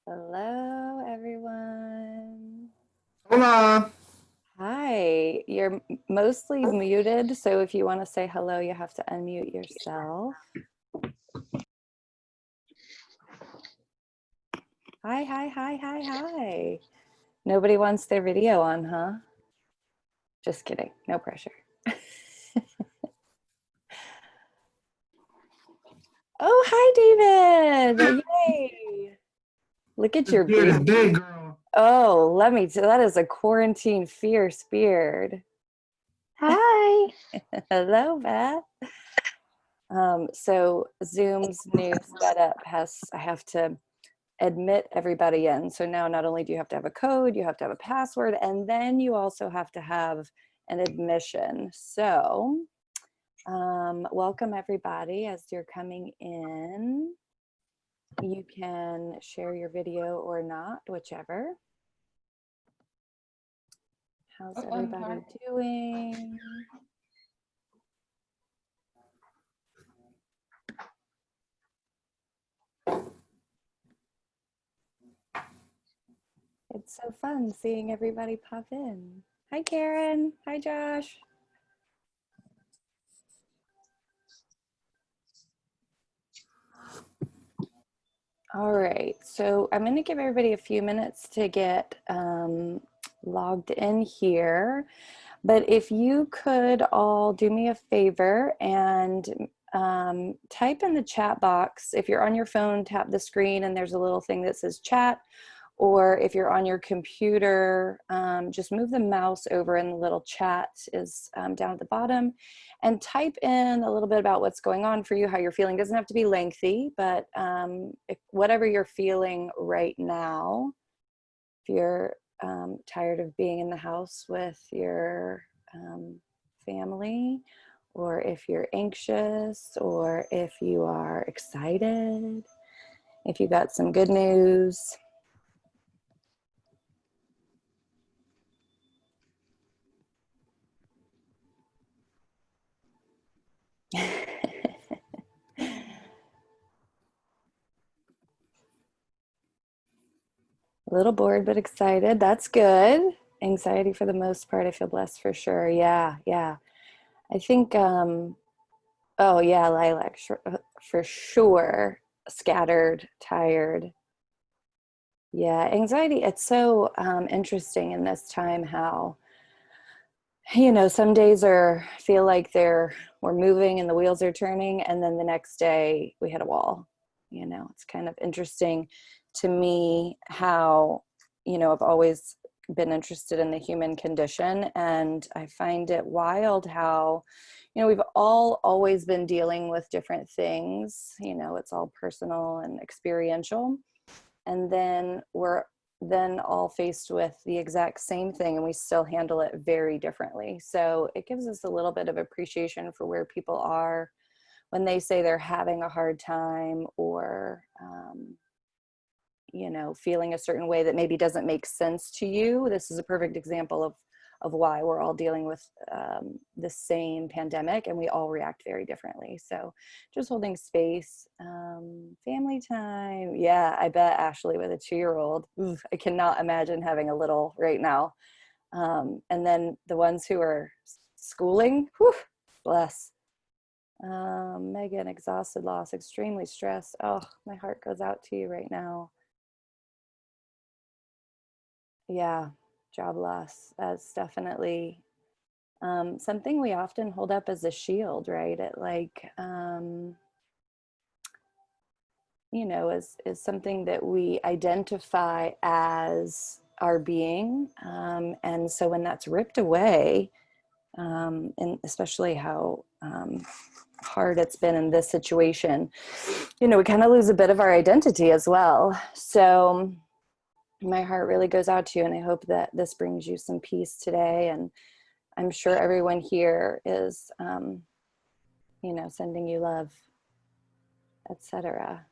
Hello, everyone. Hola. Hi, you're mostly muted, so if you want to say hello, you have to unmute yourself. Hi, hi, hi, hi, hi. Nobody wants their video on, huh? Just kidding, no pressure. Oh, hi, David. Yay. Look at This your beard is beard. big, girl. Oh, let me tell that is a quarantine fierce beard. Hi. Hello, Beth. So Zoom's new setup I have to admit everybody in. So now not only do you have to have a code, you have to have a password, and then you also have to have an admission. So welcome everybody as you're coming in. You can share your video or not, whichever. How's everybody doing? It's so fun seeing everybody pop in. Hi, Karen. Hi, Josh. All right, so I'm going to give everybody a few minutes to get logged in here. But if you could all do me a favor and type in the chat box. If you're on your phone, tap the screen and there's a little thing that says chat. Or if you're on your computer, just move the mouse over and the little chat is down at the bottom, and type in a little bit about what's going on for you, how you're feeling. It doesn't have to be lengthy, but whatever you're feeling right now. If you're tired of being in the house with your family, or if you're anxious, or if you are excited, if you got some good news. A little bored, but excited. That's good. Anxiety for the most part. I feel blessed for sure. Yeah, yeah. I think, oh yeah, lilac for sure. Scattered, tired. Yeah, anxiety. It's so interesting in this time how, some days feel like we're moving and the wheels are turning, and then the next day we hit a wall. It's kind of interesting to me how, I've always been interested in the human condition, and I find it wild how, we've all always been dealing with different things. It's all personal and experiential, and then we're then all faced with the exact same thing, and we still handle it very differently. So it gives us a little bit of appreciation for where people are when they say they're having a hard time, or feeling a certain way that maybe doesn't make sense to you. This is a perfect example of why we're all dealing with the same pandemic, and we all react very differently. So just holding space. Family time. Yeah, I bet Ashley with a 2-year-old. I cannot imagine having a little right now. And then the ones who are schooling, whew, bless. Megan, exhausted, lost, extremely stressed. Oh, my heart goes out to you right now. Yeah, job loss. That's definitely something we often hold up as a shield, right? It is something that we identify as our being. And so when that's ripped away, and especially how hard it's been in this situation, we kind of lose a bit of our identity as well. So my heart really goes out to you, and I hope that this brings you some peace today. And I'm sure everyone here is, sending you love, etc.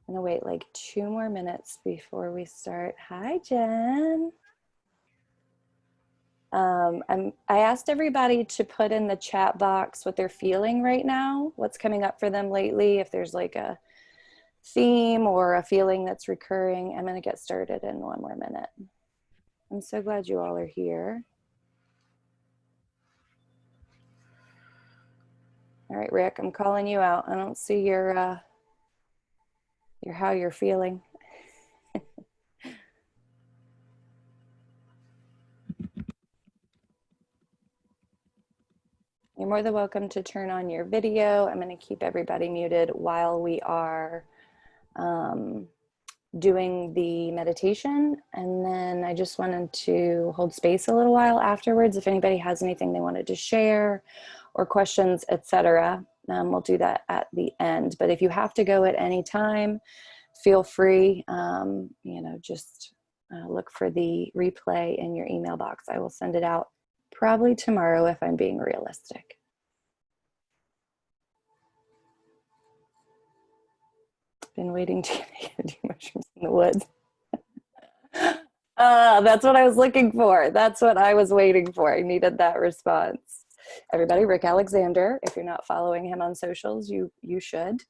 I'm gonna wait like 2 more minutes before we start. Hi, Jen. I asked everybody to put in the chat box what they're feeling right now, what's coming up for them lately. If there's like theme or a feeling that's recurring, I'm going to get started in one more minute. I'm so glad you all are here. All right, Rick, I'm calling you out. I don't see your how you're feeling. You're more than welcome to turn on your video. I'm going to keep everybody muted while we are doing the meditation. And then I just wanted to hold space a little while afterwards. If anybody has anything they wanted to share or questions, etc., we'll do that at the end. But if you have to go at any time, feel free, just look for the replay in your email box. I will send it out probably tomorrow if I'm being realistic. Been waiting to do mushrooms in the woods. That's what I was looking for. That's what I was waiting for. I needed that response. Everybody, Rick Alexander, if you're not following him on socials, you should.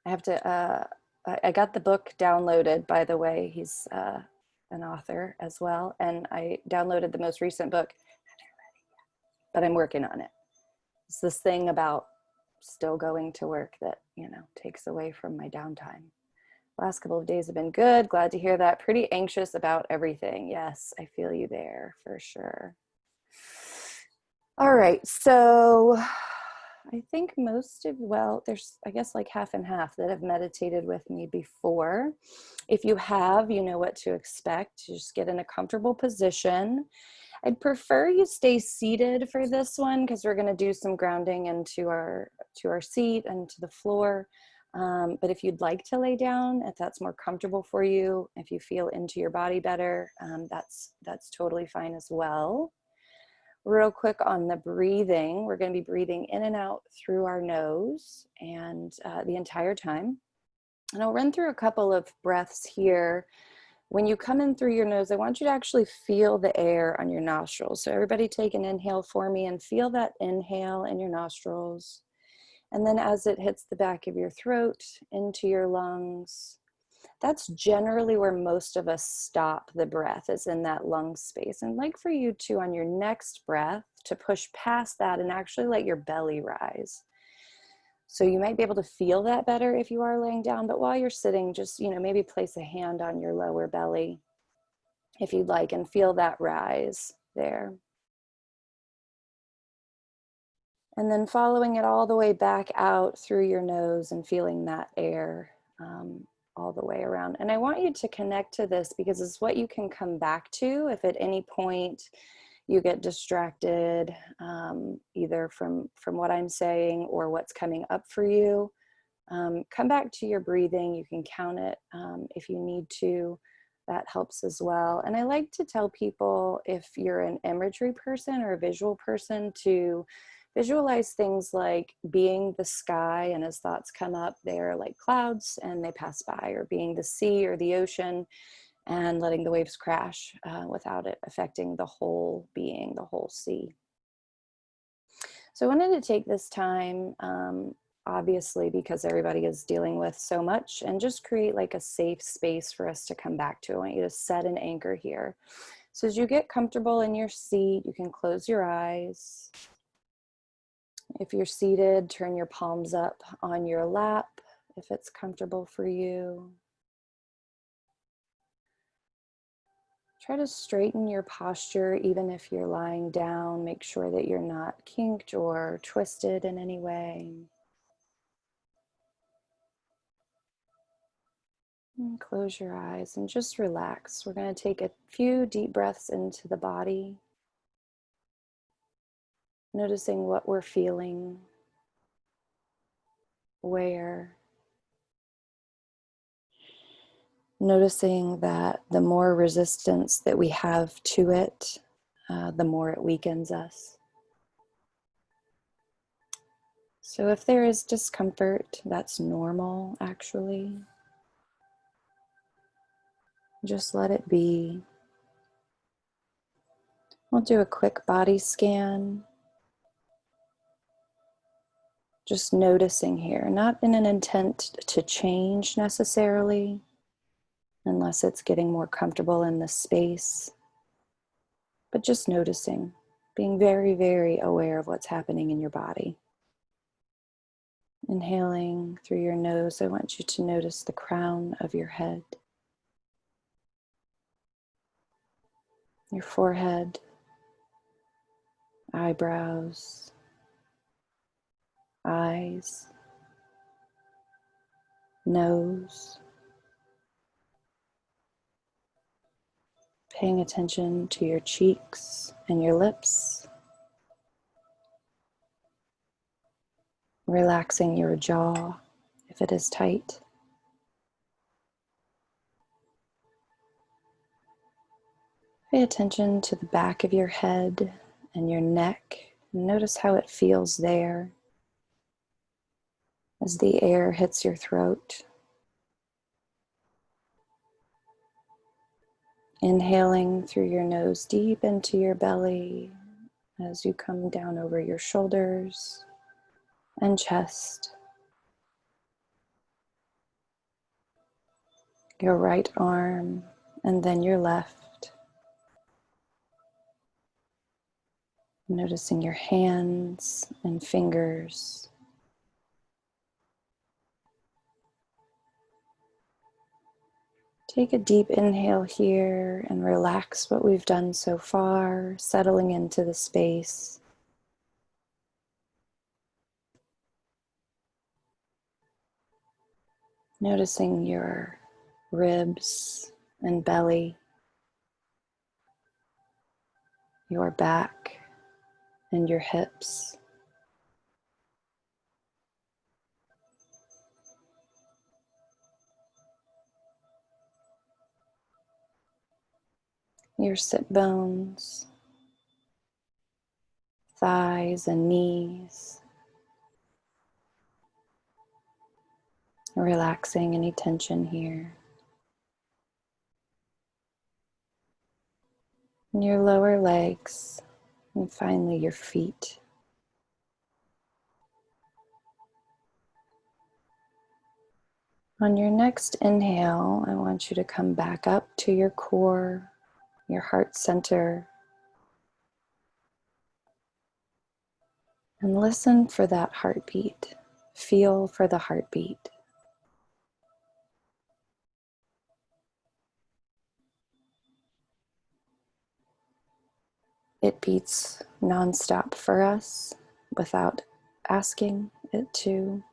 I have to, I got the book downloaded, by the way. He's an author as well. And I downloaded the most recent book, but I'm working on it. It's this thing about still going to work that, takes away from my downtime. Last couple of days have been good. Glad to hear that. Pretty anxious about everything. Yes, I feel you there for sure. All right, so I think there's, I guess, like half and half that have meditated with me before. If you have, you know what to expect. You just get in a comfortable position. I'd prefer you stay seated for this one because we're going to do some grounding into our seat and to the floor. But if you'd like to lay down, if that's more comfortable for you, if you feel into your body better, that's totally fine as well. Real quick on the breathing, we're going to be breathing in and out through our nose and the entire time. And I'll run through a couple of breaths here. When you come in through your nose, I want you to actually feel the air on your nostrils. So everybody take an inhale for me and feel that inhale in your nostrils. And then as it hits the back of your throat, into your lungs, that's generally where most of us stop the breath, is in that lung space. And I'd like for you to, on your next breath, to push past that and actually let your belly rise. So you might be able to feel that better if you are laying down, but while you're sitting, just, maybe place a hand on your lower belly if you'd like and feel that rise there. And then following it all the way back out through your nose and feeling that air all the way around. And I want you to connect to this because it's what you can come back to if at any point you get distracted, either from what I'm saying or what's coming up for you. Come back to your breathing. You can count it if you need to. That helps as well. And I like to tell people, if you're an imagery person or a visual person, to visualize things like being the sky, and as thoughts come up, they're like clouds and they pass by, or being the sea or the ocean and letting the waves crash without it affecting the whole being, the whole sea. So I wanted to take this time, obviously, because everybody is dealing with so much, and just create like a safe space for us to come back to. I want you to set an anchor here. So as you get comfortable in your seat, you can close your eyes. If you're seated, turn your palms up on your lap if it's comfortable for you. Try to straighten your posture even if you're lying down. Make sure that you're not kinked or twisted in any way. And close your eyes and just relax. We're going to take a few deep breaths into the body, noticing what we're feeling, where. Noticing that the more resistance that we have to it, the more it weakens us. So if there is discomfort, that's normal, actually. Just let it be. We'll do a quick body scan. Just noticing here, not in an intent to change necessarily, unless it's getting more comfortable in the space, but just noticing, being very, very aware of what's happening in your body. Inhaling through your nose, I want you to notice the crown of your head, your forehead, eyebrows, eyes, nose. Paying attention to your cheeks and your lips. Relaxing your jaw if it is tight. Pay attention to the back of your head and your neck. Notice how it feels there as the air hits your throat. Inhaling through your nose deep into your belly as you come down over your shoulders and chest. Your right arm and then your left. Noticing your hands and fingers. Take a deep inhale here and relax what we've done so far, settling into the space. Noticing your ribs and belly, your back and your hips. Your sit bones, thighs and knees. Relaxing any tension here. And your lower legs, and finally your feet. On your next inhale, I want you to come back up to your core, your heart center, and listen for that heartbeat. Feel for the heartbeat. It beats nonstop for us without asking it to.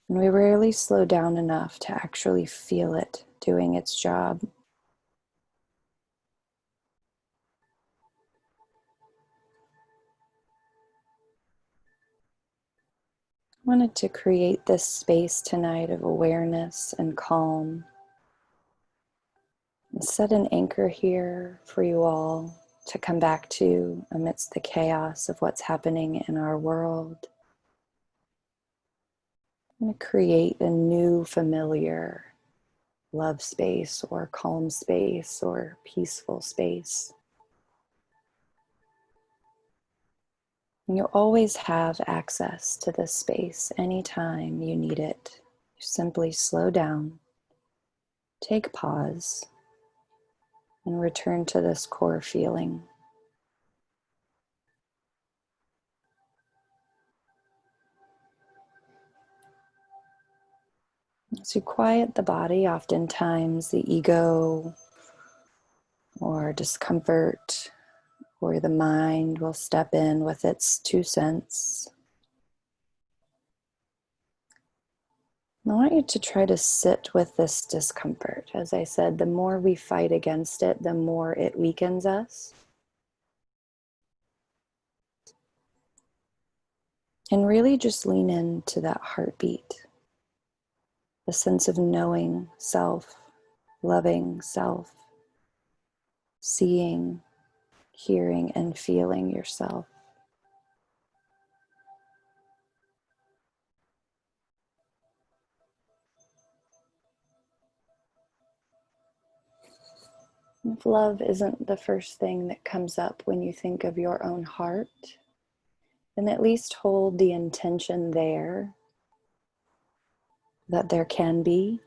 And we rarely slow down enough to actually feel it doing its job. I wanted to create this space tonight of awareness and calm. And set an anchor here for you all to come back to amidst the chaos of what's happening in our world. I'm going to create a new familiar love space or calm space or peaceful space. And you'll always have access to this space anytime you need it. You simply slow down, take pause, and return to this core feeling. As you quiet the body, oftentimes the ego or discomfort or the mind will step in with its 2 cents. I want you to try to sit with this discomfort. As I said, the more we fight against it, the more it weakens us. And really just lean into that heartbeat, the sense of knowing self, loving self, seeing, hearing, and feeling yourself. If love isn't the first thing that comes up when you think of your own heart, then at least hold the intention there that there can be.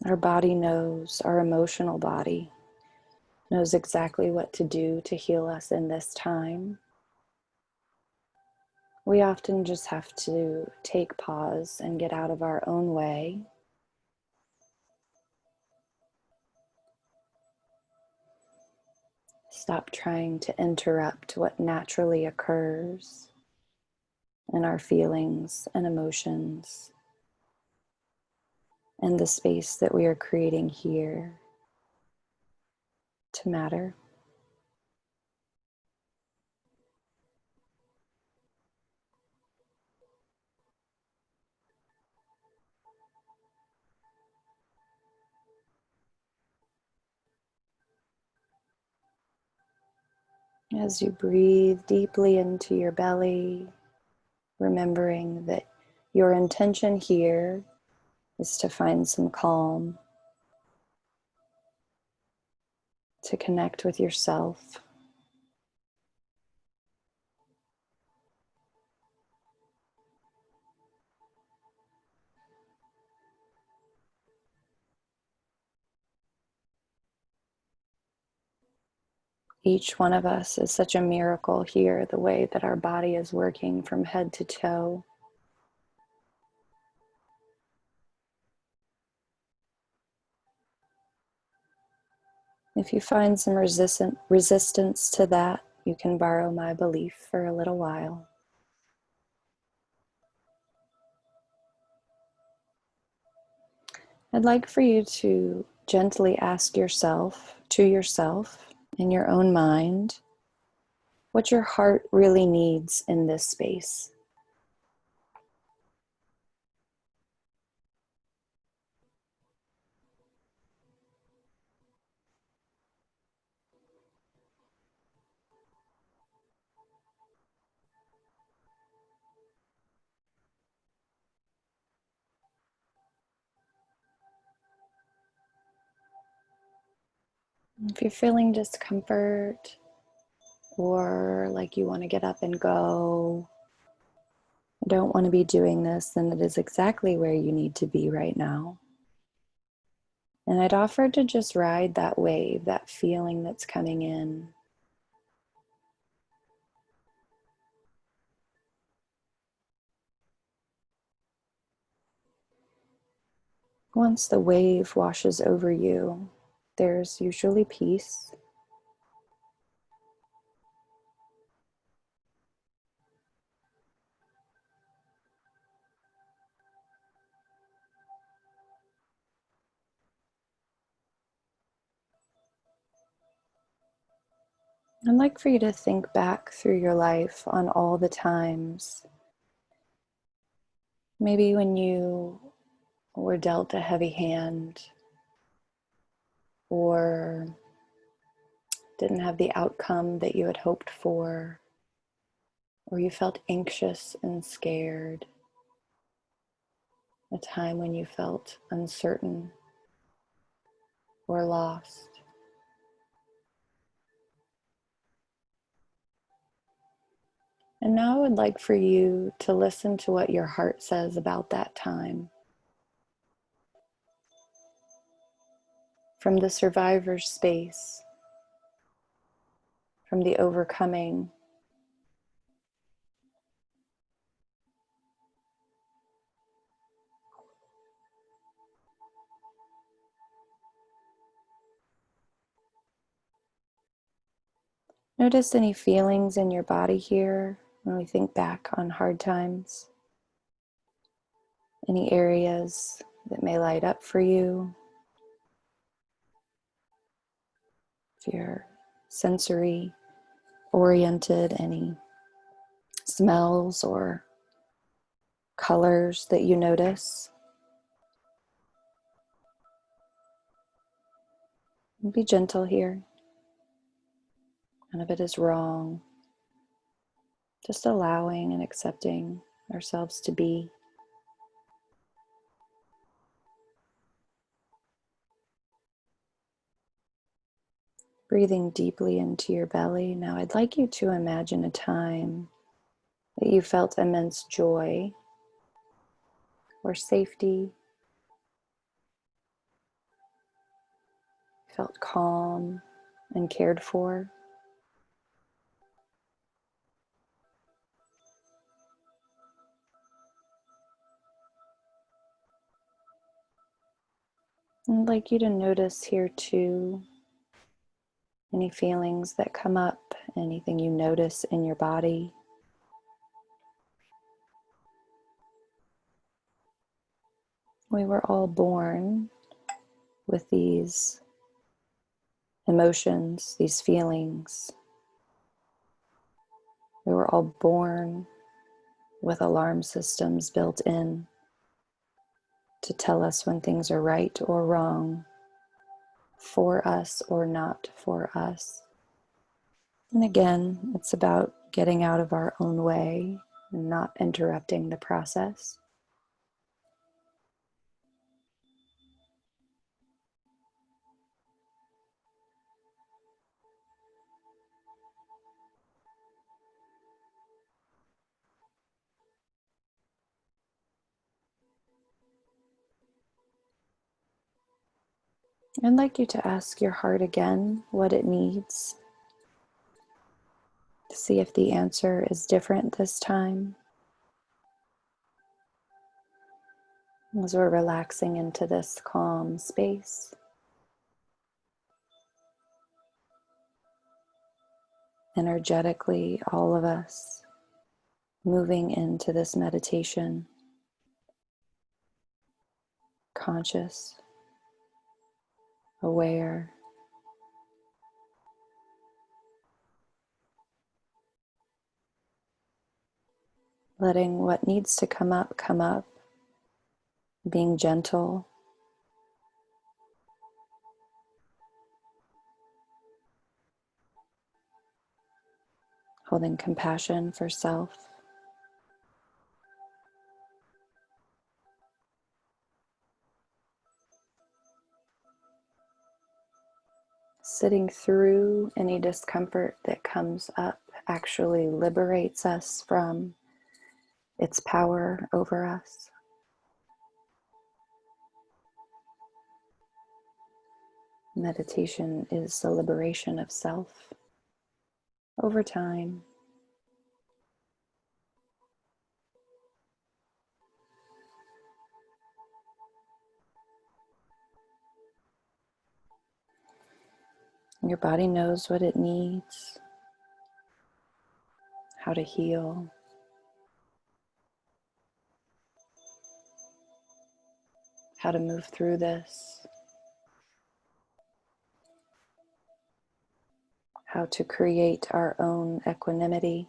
Our body knows, our emotional body knows exactly what to do to heal us in this time. We often just have to take pause and get out of our own way. Stop trying to interrupt what naturally occurs in our feelings and emotions and the space that we are creating here to matter. As you breathe deeply into your belly, remembering that your intention here is to find some calm, to connect with yourself. Each one of us is such a miracle here, the way that our body is working from head to toe. If you find some resistance to that, you can borrow my belief for a little while. I'd like for you to gently ask yourself, to yourself, in your own mind, what your heart really needs in this space. If you're feeling discomfort or like you want to get up and go, don't want to be doing this, then it is exactly where you need to be right now. And I'd offer to just ride that wave, that feeling that's coming in. Once the wave washes over you, there's usually peace. I'd like for you to think back through your life on all the times, maybe when you were dealt a heavy hand or didn't have the outcome that you had hoped for, or you felt anxious and scared, a time when you felt uncertain or lost. And now I would like for you to listen to what your heart says about that time. From the survivor's space, from the overcoming, notice any feelings in your body here when we think back on hard times. Any areas that may light up for you. If you're sensory oriented, any smells or colors that you notice. And be gentle here. None of it is wrong. Just allowing and accepting ourselves to be. Breathing deeply into your belly. Now I'd like you to imagine a time that you felt immense joy or safety, felt calm and cared for. I'd like you to notice here too any feelings that come up, anything you notice in your body. We were all born with these emotions, these feelings. We were all born with alarm systems built in to tell us when things are right or wrong, for us or not for us. And again, it's about getting out of our own way and not interrupting the process. I'd like you to ask your heart again what it needs, to see if the answer is different this time. As we're relaxing into this calm space, energetically, all of us moving into this meditation, conscious, aware, letting what needs to come up, being gentle, holding compassion for self. Sitting through any discomfort that comes up actually liberates us from its power over us. Meditation is the liberation of self over time. Your body knows what it needs, how to heal, how to move through this, how to create our own equanimity.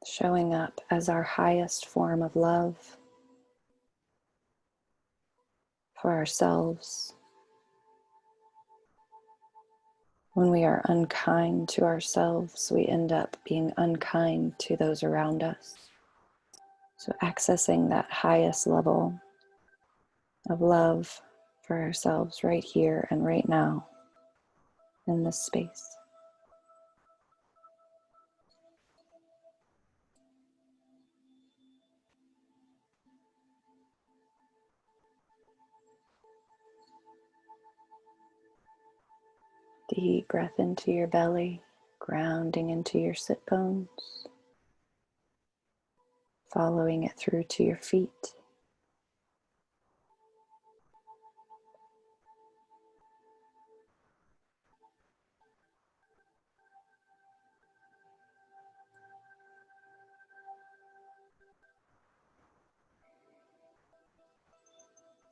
Showing up as our highest form of love for ourselves. When we are unkind to ourselves, we end up being unkind to those around us. So accessing that highest level of love for ourselves right here and right now in this space. Deep breath into your belly, grounding into your sit bones, following it through to your feet.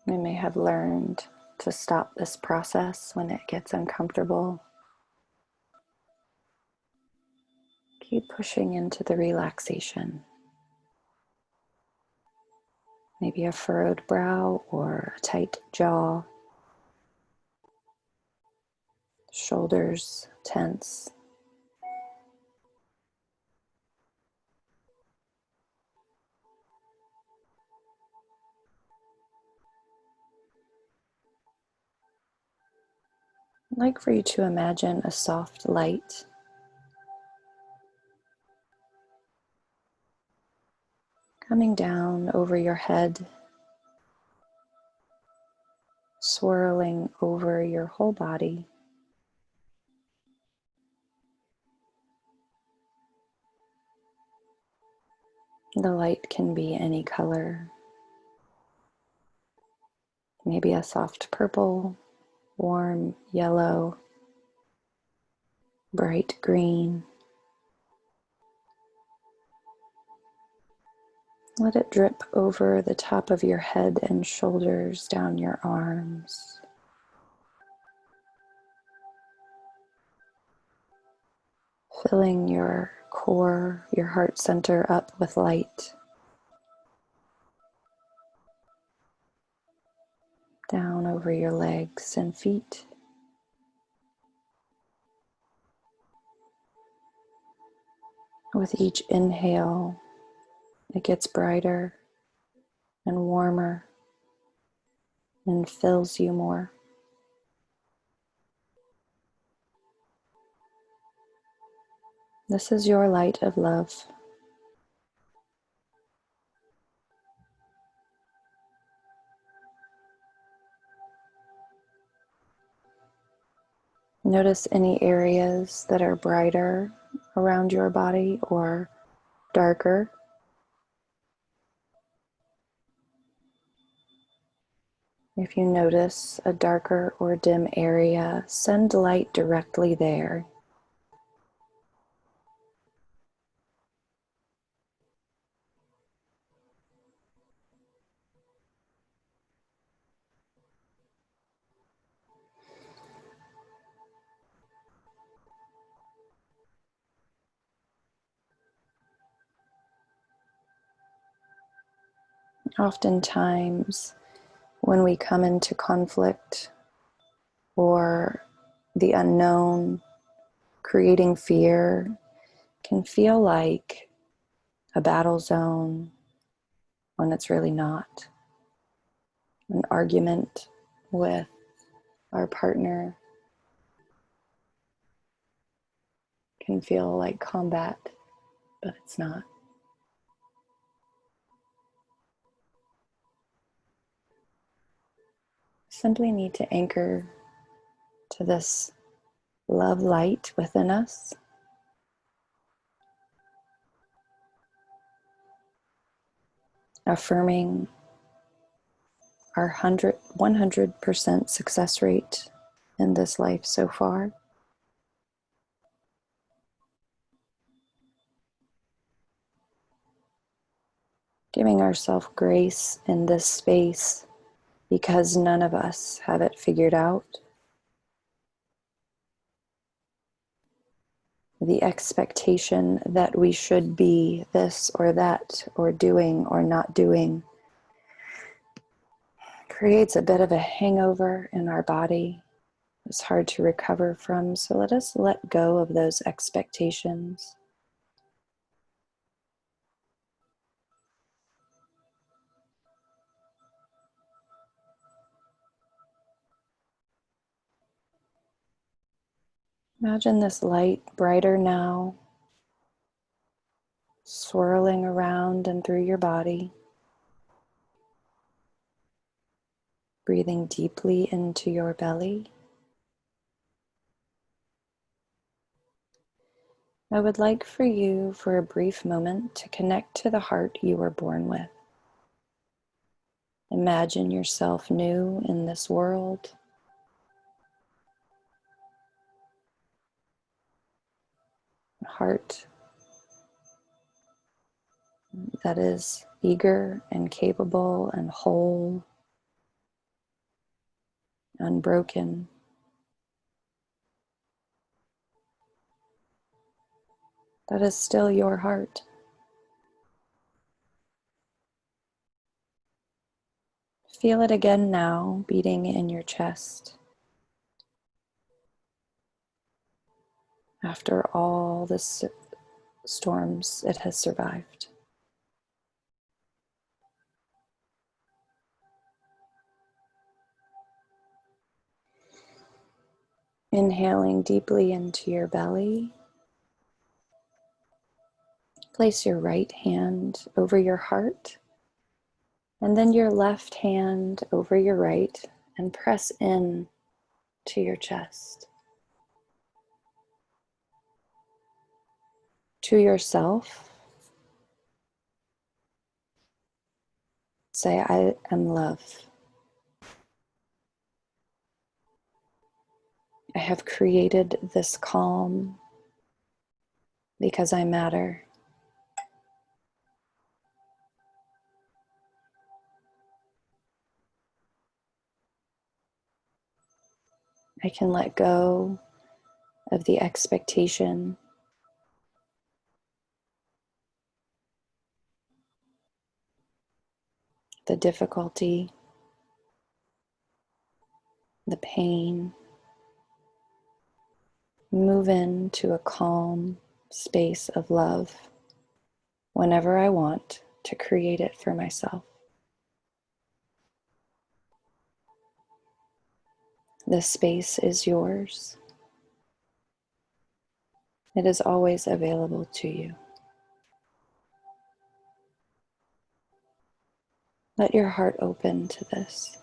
We may have learned to stop this process when it gets uncomfortable. Keep pushing into the relaxation. Maybe a furrowed brow or a tight jaw, shoulders tense. I'd like for you to imagine a soft light coming down over your head, swirling over your whole body. The light can be any color, maybe a soft purple, warm yellow, bright green. Let it drip over the top of your head and shoulders, down your arms. Filling your core, your heart center up with light. Down over your legs and feet. With each inhale, it gets brighter and warmer and fills you more. This is your light of love. Notice any areas that are brighter around your body or darker. If you notice a darker or dim area, send light directly there. Oftentimes, when we come into conflict or the unknown, creating fear can feel like a battle zone when it's really not. An argument with our partner can feel like combat, but it's not. Simply need to anchor to this love light within us. Affirming our 100% success rate in this life so far. Giving ourselves grace in this space because none of us have it figured out. The expectation that we should be this or that, or doing or not doing, creates a bit of a hangover in our body. It's hard to recover from, so let us let go of those expectations. Imagine this light brighter now, swirling around and through your body. Breathing deeply into your belly. I would like for you, for a brief moment, to connect to the heart you were born with. Imagine yourself new in this world. A heart that is eager and capable and whole, unbroken. That is still your heart. Feel it again now, beating in your chest. After all the storms it has survived. Inhaling deeply into your belly. Place your right hand over your heart and then your left hand over your right and press in to your chest. To yourself, say, I am love. I have created this calm because I matter. I can let go of the expectation, the difficulty, the pain. Move into a calm space of love whenever I want to create it for myself. This space is yours. It is always available to you. Let your heart open to this.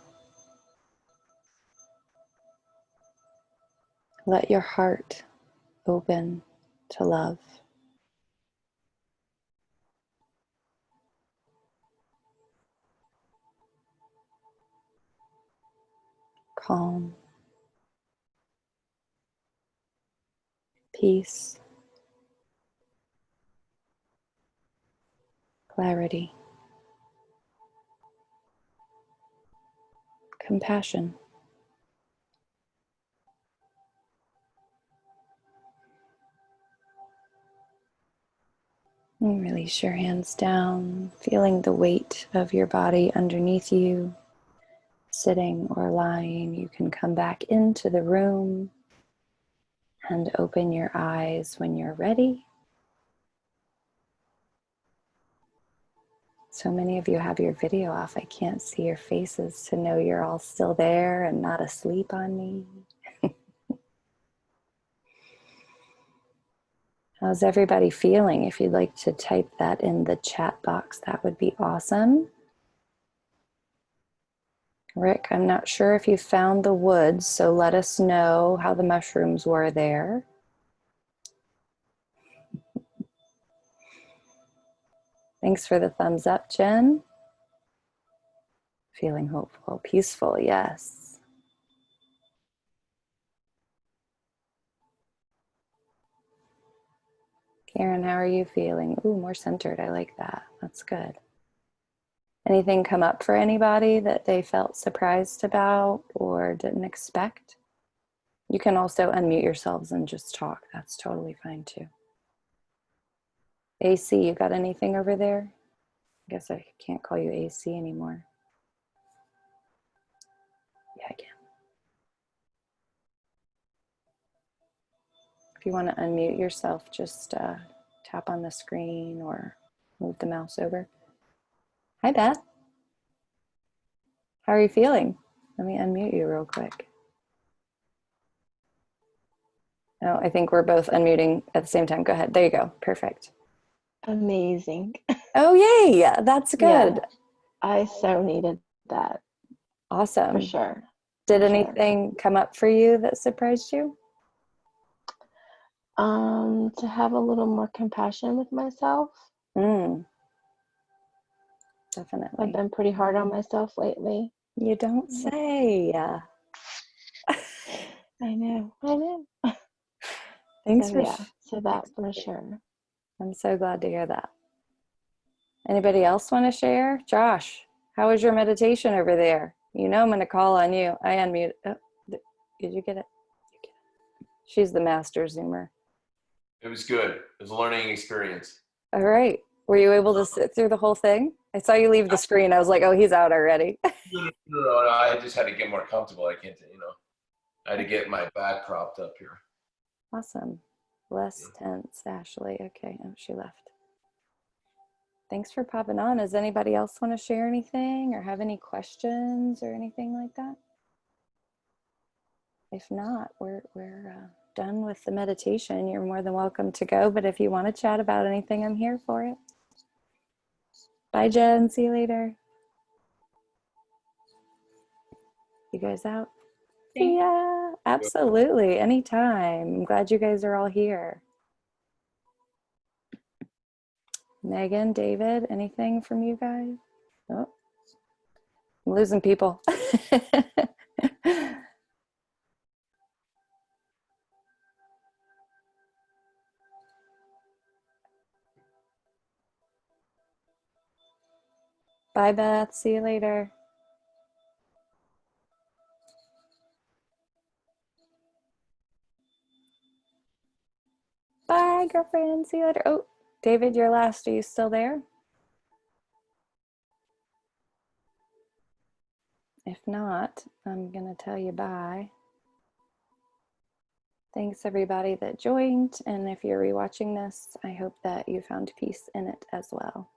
Let your heart open to love. Calm, peace, clarity, compassion. And release your hands down, feeling the weight of your body underneath you, sitting or lying. You can come back into the room and open your eyes when you're ready. So many of you have your video off. I can't see your faces to know you're all still there and not asleep on me. How's everybody feeling? If you'd like to type that in the chat box, that would be awesome. Rick, I'm not sure if you found the woods, so let us know how the mushrooms were there. Thanks for the thumbs up, Jen. Feeling hopeful, peaceful, yes. Karen, how are you feeling? Ooh, more centered. I like that. That's good. Anything come up for anybody that they felt surprised about or didn't expect? You can also unmute yourselves and just talk. That's totally fine too. AC, you got anything over there? I guess I can't call you AC anymore. Yeah, I can. If you want to unmute yourself, just tap on the screen or move the mouse over. Hi, Beth. How are you feeling? Let me unmute you real quick. No, I think we're both unmuting at the same time. Go ahead. There you go. Perfect. Amazing. Oh, yay. That's good. Yeah, I so needed that. Awesome. For sure. Did anything come up for you that surprised you? To have a little more compassion with myself. Definitely. I've been pretty hard on myself lately. You don't say. I know. Thanks so that for sure. I'm so glad to hear that. Anybody else want to share? Josh, how was your meditation over there? You know I'm going to call on you. I unmute. Oh, did you get it? She's the master Zoomer. It was good. It was a learning experience. All right. Were you able to sit through the whole thing? I saw you leave the screen. I was like, oh, he's out already. No, I just had to get more comfortable. I can't, I had to get my back propped up here. Awesome. Less tense, Ashley. Okay. Oh, she left. Thanks for popping on. Does anybody else want to share anything or have any questions or anything like that? If not, we're done with the meditation. You're more than welcome to go, but if you want to chat about anything, I'm here for it. Bye, Jen. See you later. You guys out? See ya. Absolutely. Anytime. I'm glad you guys are all here. Megan, David, anything from you guys? Oh, I'm losing people. Bye, Beth. See you later. Bye, girlfriend. See you later. Oh, David, you're last. Are you still there? If not, I'm going to tell you bye. Thanks, everybody that joined. And if you're rewatching this, I hope that you found peace in it as well.